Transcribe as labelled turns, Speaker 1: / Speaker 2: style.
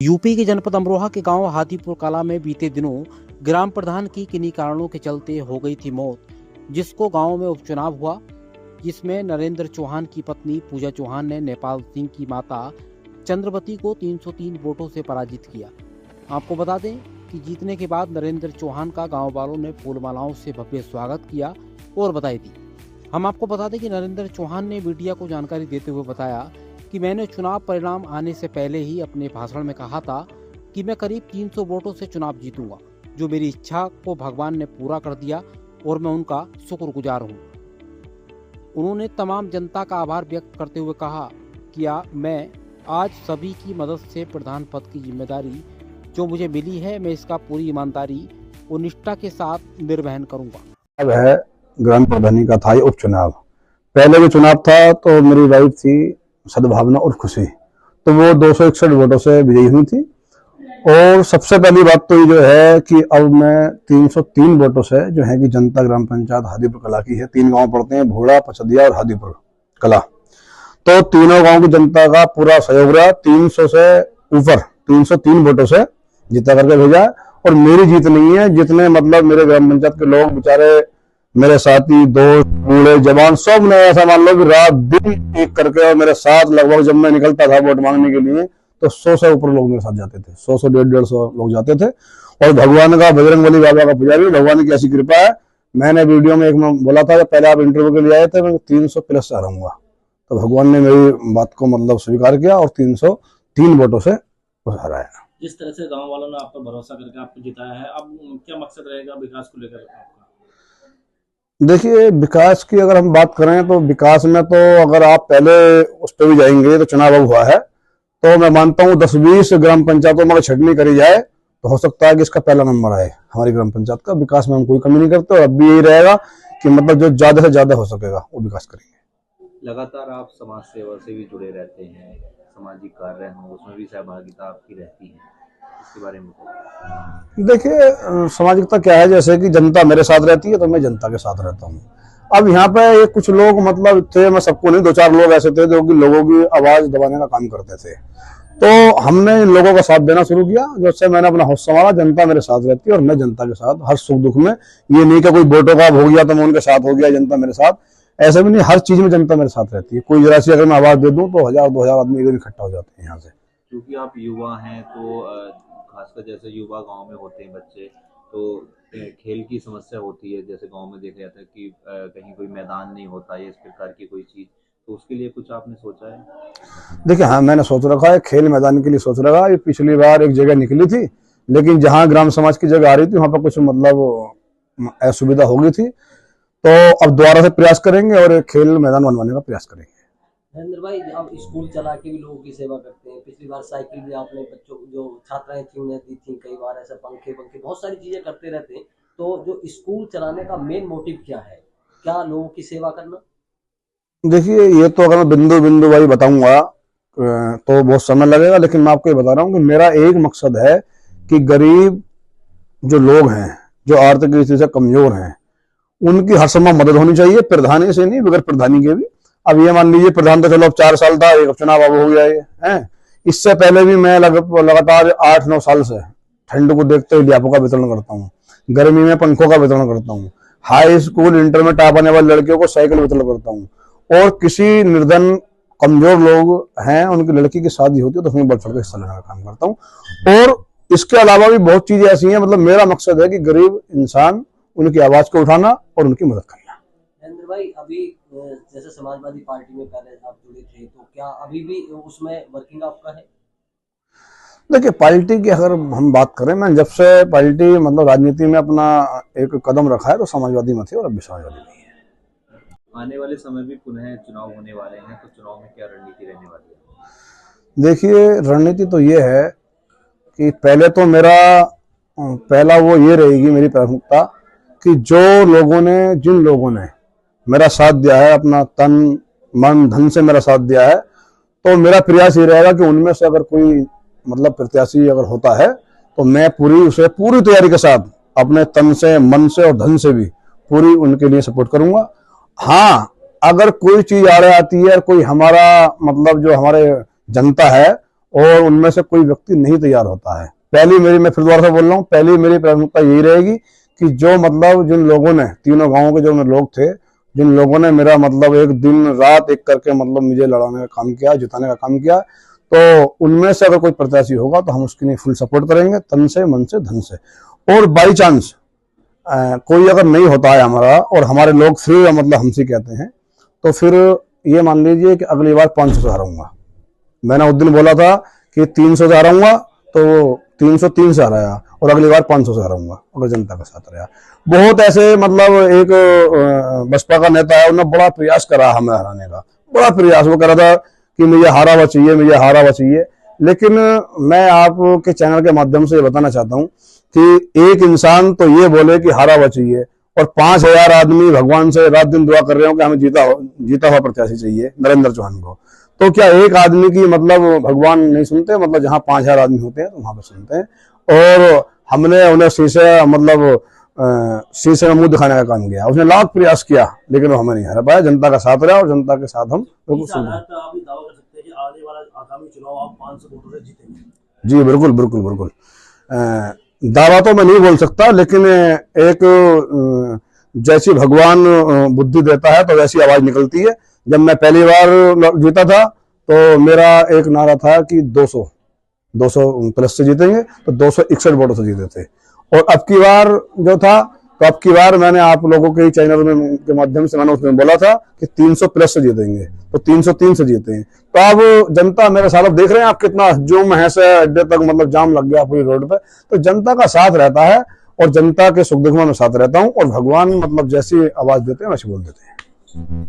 Speaker 1: UP के जनपद अमरोहा के गांव हाथीपुर कला में बीते दिनों ग्राम प्रधान की किन्हीं कारणों के चलते हो गई थी मौत, जिसको गांव में उपचुनाव हुआ, जिसमें नरेंद्र चौहान की पत्नी पूजा चौहान ने नेपाल सिंह की माता चंद्रवती को 303 वोटों से पराजित किया। आपको बता दें कि जीतने के बाद नरेंद्र चौहान का गांव वालों ने फूलमालाओं से भव्य स्वागत किया और बधाई दी। हम आपको बता दें कि नरेंद्र चौहान ने मीडिया को जानकारी देते हुए बताया कि मैंने चुनाव परिणाम आने से पहले ही अपने भाषण में कहा था कि मैं करीब 300 वोटों से चुनाव जीतूंगा। जो मेरी इच्छा को भगवान ने पूरा कर दिया और मैं उनका शुक्रगुजार हूं। उन्होंने तमाम जनता का आभार व्यक्त करते हुए कहा कि मैं आज सभी की मदद से प्रधान पद की जिम्मेदारी जो मुझे मिली है, मैं इसका पूरी ईमानदारी और निष्ठा के साथ निर्वहन करूंगा।
Speaker 2: अब है ग्राम प्रधानी का था ये उपचुनाव। पहले जो चुनाव था तो मेरी वाइफ थी सद्भावना और खुशी, तो वो 261 वोटों से विजयी हुई थी। और सबसे पहली बात तो ये जो है कि अब मैं 303 वोटों से जो है कि जनता ग्राम पंचायत हादीपुर कला की है, 3 गांव पड़ते हैं, भोड़ा, पचदिया और हादीपुर कला, तो तीनों गांव की जनता का पूरा सहयोग रहा। 300 से ऊपर 303 वोटों से जीता करके भेजा। और मेरी जीत नहीं है, जितने मतलब मेरे ग्राम पंचायत के लोग बेचारे, मेरे साथी, दोस्त, बूढ़े, जवान, सब ने ऐसा मान लो कि रात दिन एक करके और मेरे साथ लगभग जब मैं निकलता था वोट मांगने के लिए तो 100 से ऊपर लोग मेरे साथ जाते थे, 100 से 150 लोग जाते थे। और भगवान का, बजरंगबली बाबा का पुजारी, भगवान की ऐसी कृपा है। मैंने वीडियो में एक में बोला था, पहले आप इंटरव्यू के लिए आए थे, मैं 300 प्लस आ रहूंगा, तो भगवान ने मेरी बात को मतलब स्वीकार किया और 303 वोटों से हराया।
Speaker 3: जिस तरह से गांव वालों ने आप पर भरोसा करके आपको जिताया है, अब क्या मकसद रहेगा विकास को लेकर आपका?
Speaker 2: देखिए, विकास की अगर हम बात करें तो विकास में तो अगर आप पहले उस पर भी जाएंगे तो चुनाव अब हुआ है, तो मैं मानता हूँ 10-20 ग्राम पंचायतों में अगर छटनी करी जाए तो हो सकता है कि इसका पहला नंबर आए हमारी ग्राम पंचायत का। विकास में हम कोई कमी नहीं करते और अब भी यही रहेगा कि मतलब जो ज्यादा से ज्यादा हो सकेगा वो विकास करेंगे।
Speaker 4: लगातार आप समाज सेवा से भी जुड़े रहते हैं, सामाजिक कार्य हो उसमें भी सहभागिता आपकी रहती है, इसके बारे में
Speaker 2: देखिए, सामाजिकता क्या है, जैसे कि जनता मेरे साथ रहती है तो मैं जनता के साथ रहता हूँ। अब यहाँ पे ये कुछ लोग मतलब थे, मैं सबको नहीं, 2-4 लोग ऐसे थे जो कि लोगों की आवाज दबाने का काम करते थे, तो हमने इन लोगों का साथ देना शुरू किया, जिससे मैंने अपना हौसला संभाला। जनता मेरे साथ रहती है और मैं जनता के साथ हर सुख दुख में। ये नहीं कि कोई वोटों का हो गया तो मैं उनके साथ हो गया, जनता मेरे साथ, ऐसा भी नहीं। हर चीज में जनता मेरे साथ रहती है। कोई जरा सी अगर मैं आवाज दे दूं तो 1000-2000 आदमी एकदम इकट्ठा हो जाते हैं यहाँ से।
Speaker 4: क्योंकि आप युवा हैं तो खासकर जैसे युवा गांव में होते हैं बच्चे, तो खेल की समस्या होती है। जैसे गांव में देखा जाता है कि कहीं कोई मैदान नहीं होता है, इस प्रकार की कोई चीज, तो उसके लिए कुछ आपने सोचा है?
Speaker 2: देखिए, हाँ, मैंने सोच रखा है, खेल मैदान के लिए सोच रखा है। पिछली बार एक जगह निकली थी, लेकिन जहाँ ग्राम समाज की जगह आ रही थी वहां पर कुछ मतलब असुविधा हो गई थी, तो अब दोबारा से प्रयास करेंगे और एक खेल मैदान बनवाने का प्रयास करेंगे।
Speaker 5: नरेंद्र भाई, आप स्कूल चला के भी लोगों की सेवा करते हैं। पिछली बार साइकिल भी आपने बच्चों को, जो छात्राएं थी उन्हें दी थी, कई बार ऐसे पंखे बहुत सारी चीजें करते रहते हैं। तो जो स्कूल चलाने का मेन मोटिव क्या है? क्या लोगों की सेवा करना?
Speaker 2: देखिए, ये तो अगर मैं बिंदु बिंदु भाई बताऊंगा तो बहुत समय लगेगा, लेकिन मैं आपको ये बता रहा हूँ कि मेरा एक मकसद है कि गरीब जो लोग हैं, जो आर्थिक स्थिति से कमजोर हैं, उनकी हर समय मदद होनी चाहिए। प्रधानी से नहीं, बगैर प्रधानी के भी। अब ये मान लीजिए, प्रधान तो चलो अब 4 साल था, एक चुनाव अब हो गया है। इससे पहले भी मैं लगातार 8-9 साल से ठंड को देखते हुए लियापों का वितरण करता हूँ, गर्मी में पंखों का वितरण करता हूँ, हाई स्कूल इंटर में टॉप आने वाले लड़कियों को साइकिल वितरण करता हूँ, और किसी निर्धन कमजोर लोग हैं उनकी लड़की की शादी होती है तो उसमें बढ़ चढ़ के हिस्सा लेने का काम करता हूँ। और इसके अलावा भी बहुत चीजें ऐसी हैं, मतलब मेरा मकसद है कि गरीब इंसान, उनकी आवाज को उठाना और उनकी मदद करना।
Speaker 5: नरेंद्र भाई, अभी जैसे समाजवादी पार्टी में पहले आप जुड़े थे, तो क्या अभी भी उसमें वर्किंग आपका है?
Speaker 2: देखिए, पार्टी की अगर हम बात करें, मैं जब से पार्टी मतलब राजनीति में अपना एक कदम रखा है तो समाजवादी में थे और अब समाजवादी नहीं है।
Speaker 4: आने वाले समय भी पुनः चुनाव होने वाले हैं, तो चुनाव में क्या रणनीति रहने वाली है?
Speaker 2: देखिए, रणनीति तो ये है कि पहले तो मेरा पहला वो ये रहेगी, मेरी प्राथमिकता, कि जिन लोगों ने मेरा साथ दिया है, अपना तन मन धन से मेरा साथ दिया है, तो मेरा प्रयास ये रहेगा कि उनमें से अगर कोई मतलब प्रत्याशी अगर होता है तो मैं पूरी तैयारी के साथ अपने तन से, मन से और धन से भी पूरी उनके लिए सपोर्ट करूंगा। हाँ, अगर कोई चीज आड़े आती है, कोई हमारा मतलब जो हमारे जनता है और उनमें से कोई व्यक्ति नहीं तैयार होता है। पहली मेरी, मैं फिर दोबारा से बोल रहा हूँ, पहली मेरी प्राथमिकता यही रहेगी कि जो मतलब जिन लोगों ने, तीनों गांवों के जो लोग थे, जिन लोगों ने मेरा मतलब एक दिन रात एक करके मतलब मुझे लड़ाने का काम किया, जिताने का काम किया, तो उनमें से अगर कोई प्रत्याशी होगा तो हम उसके लिए फुल सपोर्ट करेंगे, तन से, मन से, धन से। और बाई चांस कोई अगर नहीं होता है हमारा और हमारे लोग फिर मतलब हमसे कहते हैं, तो फिर ये मान लीजिए कि अगली बार 500 से हराऊंगा। मैंने उस दिन बोला था कि 300 से हराऊंगा, तो 303 से हराया, और अगली बार 500 से हराऊंगा अगर जनता का साथ रहा। बहुत ऐसे मतलब एक बसपा का नेता है, उन्होंने बड़ा प्रयास करा हमें हराने का, बड़ा प्रयास। वो कह रहा था कि मुझे हारा हुआ चाहिए, मुझे हारा हुआ चाहिए। लेकिन मैं आपके चैनल के माध्यम से ये बताना चाहता हूँ कि एक इंसान तो ये बोले कि हारा हुआ चाहिए, और 5000 आदमी भगवान से रात दिन दुआ कर रहे हो कि हमें जीता हुआ प्रत्याशी चाहिए नरेंद्र चौहान को, तो क्या एक आदमी की मतलब भगवान नहीं सुनते? मतलब जहां 5000 आदमी होते हैं तो वहां पर सुनते हैं। और हमने उन्हें शीशे मतलब शीशे में मुंह दिखाने का काम किया। उसने लाख प्रयास किया, लेकिन वो हमें नहीं हरा पाया। जनता का साथ रहा और जनता के साथ हम
Speaker 3: आप ये दावा कर सकते हैं कि आने वाला आगामी चुनाव आप 500 वोटों से जीतेंगे?
Speaker 2: जी बिल्कुल बिल्कुल बिल्कुल। दावा तो मैं नहीं बोल सकता, लेकिन एक जैसी भगवान बुद्धि देता है तो वैसी आवाज निकलती है। जब मैं पहली बार जीता था तो मेरा एक नारा था कि 200 प्लस से जीतेंगे, तो 261 वोटों से जीते थे। और अब की बार जो था, तो अब की बार मैंने आप लोगों के चैनल में के माध्यम से मैंने उसमें बोला था कि 300 प्लस से जीतेंगे, तो 303 से जीते हैं। तो अब जनता मेरे साथ, अब देख रहे हैं आप कितना जुम है से अड्डे तक मतलब जाम लग गया पूरी रोड पे। तो जनता का साथ रहता है और जनता के सुख दुख में मैं साथ रहता हूँ, और भगवान मतलब जैसी आवाज देते हैं वैसे बोल देते हैं।